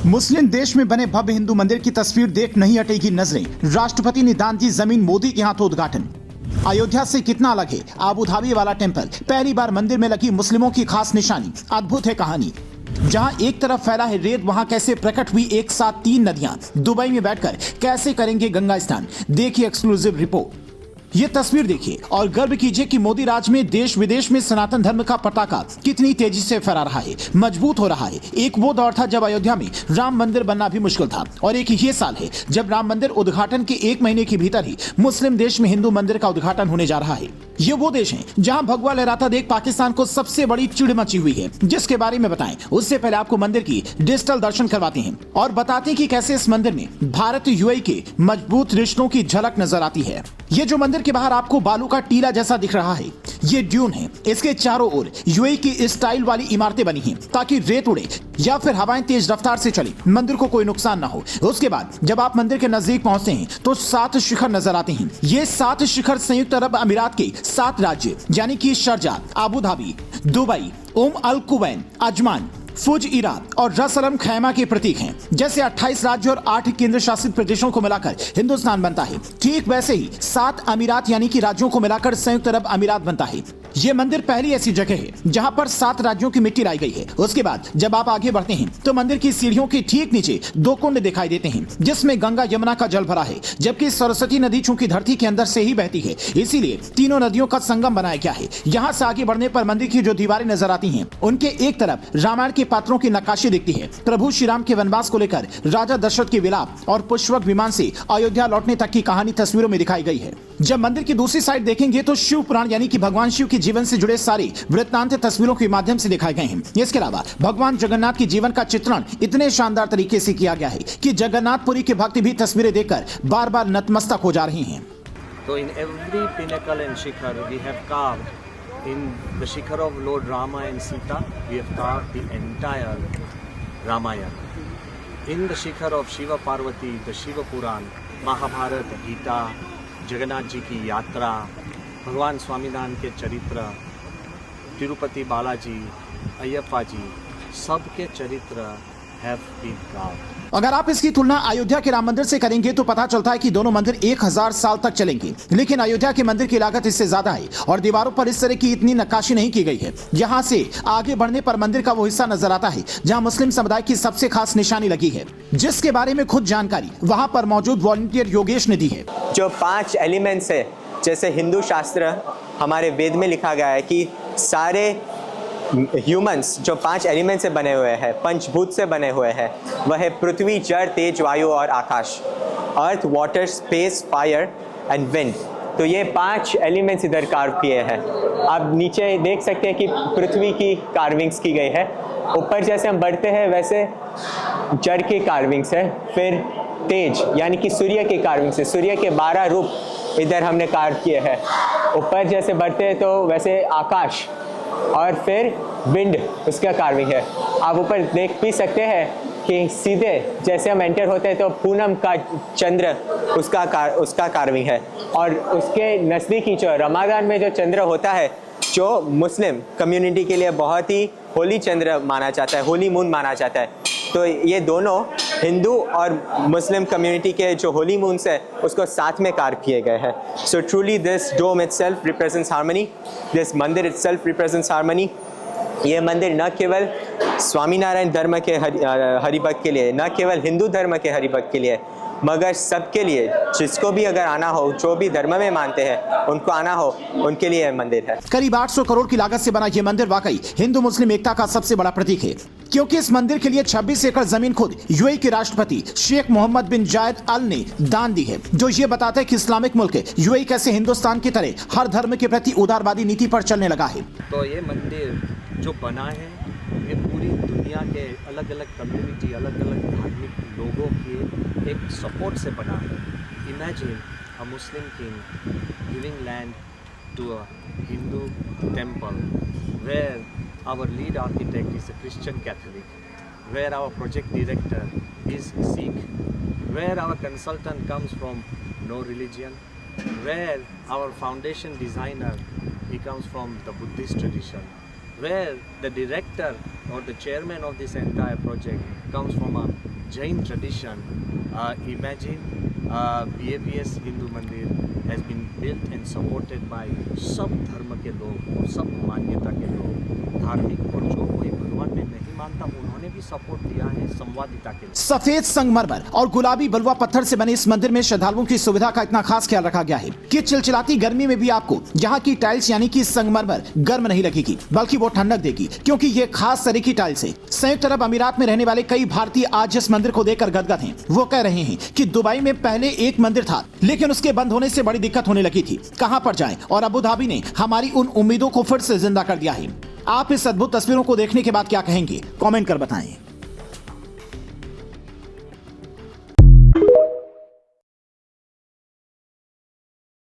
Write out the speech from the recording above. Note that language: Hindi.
मुस्लिम देश में बने भव्य हिंदू मंदिर की तस्वीर देख नहीं हटेगी नजरें। राष्ट्रपति ने दान दी जमीन, मोदी के हाथों उद्घाटन। अयोध्या से कितना अलग है आबू धाबी वाला टेंपल, पहली बार मंदिर में लगी मुस्लिमों की खास निशानी। अद्भुत है कहानी। जहां एक तरफ फैला है रेत, वहां कैसे प्रकट हुई एक साथ 3 नदियां। दुबई में बैठकर कैसे करेंगे गंगा स्नान, देखिए एक्सक्लूसिव रिपोर्ट। ये तस्वीर देखिए और गर्व कीजिए कि मोदी राज में देश विदेश में सनातन धर्म का पताका कितनी तेजी से फहरा रहा है, मजबूत हो रहा है। एक वो दौर था जब अयोध्या में राम मंदिर बनना भी मुश्किल था, और एक ये साल है जब राम मंदिर उद्घाटन के 1 महीने के भीतर ही मुस्लिम देश में हिंदू मंदिर का उद्घाटन होने जा रहा है। ये वो देश है जहां भगवा लहराता देख पाकिस्तान को सबसे बड़ी चिड़ मची हुई है, जिसके बारे में बताएं उससे पहले आपको मंदिर की डिजिटल दर्शन करवाते हैं और बताते हैं कि कैसे इस मंदिर में भारत यूएई के मजबूत रिश्तों की झलक नजर आती है। ये जो मंदिर के बाहर आपको बालू का टीला जैसा दिख रहा है, ये ड्यून है। इसके चारों ओर यूएई की स्टाइल वाली इमारतें बनी हैं ताकि रेत उड़े या फिर हवाएं तेज रफ्तार से चले, मंदिर को कोई नुकसान ना हो। उसके बाद जब आप मंदिर के नजदीक पहुंचते हैं तो 7 शिखर नजर आते हैं। ये 7 शिखर संयुक्त अरब अमीरात के 7 राज्य यानी कि शारजाह, आबू धाबी, दुबई, अल कुवैन, अजमान, फुजइरा और रस अल खैमा के प्रतीक हैं। जैसे 28 राज्य और 8 केंद्र शासित प्रदेशों को मिलाकर हिंदुस्तान बनता है, ठीक वैसे ही 7 अमीरात यानी कि राज्यों को मिलाकर संयुक्त अरब अमीरात बनता है। ये मंदिर पहली ऐसी जगह है जहां पर 7 राज्यों की मिट्टी लाई गई है। उसके बाद जब आप आगे बढ़ते हैं तो मंदिर की सीढ़ियों के ठीक नीचे 2 कुंड दिखाई देते हैं, जिसमें गंगा यमुना का जल भरा है, जबकि सरस्वती नदी चूंकि धरती के अंदर से ही बहती है, इसीलिए तीनों नदियों का संगम बनाया गया है। यहाँ से आगे बढ़ने पर मंदिर की जो दीवारें नजर आती हैं, उनके एक तरफ रामायण के पात्रों की नक्काशी दिखती है। प्रभु श्री राम के वनवास को लेकर राजा दशरथ के विलाप और पुष्पक विमान से अयोध्या लौटने तक की कहानी तस्वीरों में दिखाई गई है। जब मंदिर की दूसरी साइड देखेंगे तो शिव पुराण यानी कि भगवान शिव के जीवन से जुड़े सारे वृत्तांत तस्वीरों के माध्यम से दिखाए गए हैं। इसके अलावा भगवान जगन्नाथ के जीवन का चित्रण इतने शानदार तरीके से किया गया है कि जगन्नाथपुरी के भक्त भी तस्वीरें देखकर बार बार नतमस्तक हो जा रहे हैं। So in every pinnacle and shikhar we have carved, in the shikhar of Lord Rama and Sita we have carved the entire Ramayana. In the shikhar of Shiva Parvati, the Shiva Puran, Mahabharat, Gita, Jagannath ji की यात्रा, भगवान स्वामीनारायण के चरित्र, तिरुपति बालाजी, अयप्पा जी, सबके चरित्र have been carved. अगर आप इसकी तुलना अयोध्या के राम मंदिर से करेंगे तो पता चलता है कि दोनों मंदिर 1000 साल तक चलेंगे, लेकिन अयोध्या के मंदिर की लागत इससे ज्यादा है और दीवारों पर इस तरह की इतनी नक्काशी नहीं की गई है। यहाँ से आगे बढ़ने पर मंदिर का वो हिस्सा नजर आता है जहाँ मुस्लिम समुदाय की सबसे खास निशानी लगी है, जिसके बारे में खुद जानकारी वहाँ पर मौजूद वॉलंटियर योगेश ने दी है। जो 5 एलिमेंट्स है, जैसे हिंदू शास्त्र हमारे वेद में लिखा गया है कि सारे ह्यूमंस जो 5 एलिमेंट से बने हुए हैं, पंचभूत से बने हुए हैं, वह है पृथ्वी, जल, तेज, वायु और आकाश। Earth, water, space, fire and wind. तो ये 5 एलिमेंट्स इधर कार्व किए हैं। आप नीचे देख सकते हैं कि पृथ्वी की कार्विंग्स की गई है। ऊपर जैसे हम बढ़ते हैं वैसे जल की कार्विंग्स है। फिर तेज यानी कि सूर्य की कार्विंग्स है। सूर्य के 12 रूप इधर हमने कार्व किए हैं। ऊपर जैसे बढ़ते हैं तो वैसे आकाश, और फिर विंड उसका कार्विंग है। आप ऊपर देख भी सकते हैं कि सीधे जैसे हम एंटर होते हैं तो पूनम का चंद्र उसका कार्विंग है, और उसके नज़दीकी जो रमादान में जो चंद्र होता है, जो मुस्लिम कम्युनिटी के लिए बहुत ही होली चंद्र माना जाता है, होली मून माना जाता है। तो ये दोनों हिंदू और मुस्लिम कम्युनिटी के जो होली मून्स है उसको साथ में कार्व किए गए हैं। So truly this dome itself represents harmony, this mandir itself represents harmony. ये मंदिर न केवल स्वामीनारायण धर्म के हरिभक्त के लिए, न केवल हिंदू धर्म के हरिभक्त के लिए, मगर सबके लिए, जिसको भी अगर आना हो, जो भी धर्म में मानते हैं उनको आना हो, उनके लिए मंदिर है। करीब 800 करोड़ की लागत से बना ये मंदिर वाकई हिंदू मुस्लिम एकता का सबसे बड़ा प्रतीक है, क्योंकि इस मंदिर के लिए 26 एकड़ जमीन खुद यूएई के राष्ट्रपति शेख मोहम्मद बिन जायद अल ने दान दी है, जो ये बताता है कि इस्लामिक मुल्क यूएई कैसे हिंदुस्तान की तरह हर धर्म के प्रति उदारवादी नीति पर चलने लगा है। तो ये मंदिर जो बना है ये पूरी दुनिया के अलग अलग कम्युनिटी, अलग अलग धार्मिक लोगों के एक सपोर्ट से बना है। Imagine a Muslim king giving land to a Hindu temple where our lead architect is a Christian Catholic, where our project director is Sikh, where our consultant comes from no religion, where our foundation designer, he comes from the Buddhist tradition, where the director or the chairman of this entire project comes from a Jain tradition, imagine BAPS Hindu मंदिर has been built and supported by सब धर्म के लोग और सब मान्यता के लोग, धार्मिक और जो कोई भगवान में नहीं मानता उन्होंने भी सपोर्ट दिया है संवादिता के लिए। सफेद संगमरमर और गुलाबी बलुआ पत्थर से बने इस मंदिर में श्रद्धालुओं की सुविधा का इतना खास ख्याल रखा गया है कि चिलचिलाती गर्मी में भी आपको यहाँ की टाइल्स यानी कि संगमरमर गर्म नहीं लगेगी, बल्कि वो ठंडक देगी, क्योंकि ये खास तरह की टाइल्स है। संयुक्त अरब अमीरात में रहने वाले कई भारतीय आज इस मंदिर को देखकर गदगद हैं। वो कह रहे हैं कि दुबई में पहले एक मंदिर था, लेकिन उसके बंद होने से बड़ी दिक्कत होने लगी थी, कहां पर जाएं, और अबू धाबी ने हमारी उन उम्मीदों को फिर से जिंदा कर दिया है। आप इस अद्भुत तस्वीरों को देखने के बाद क्या कहेंगे, कमेंट कर बताएं।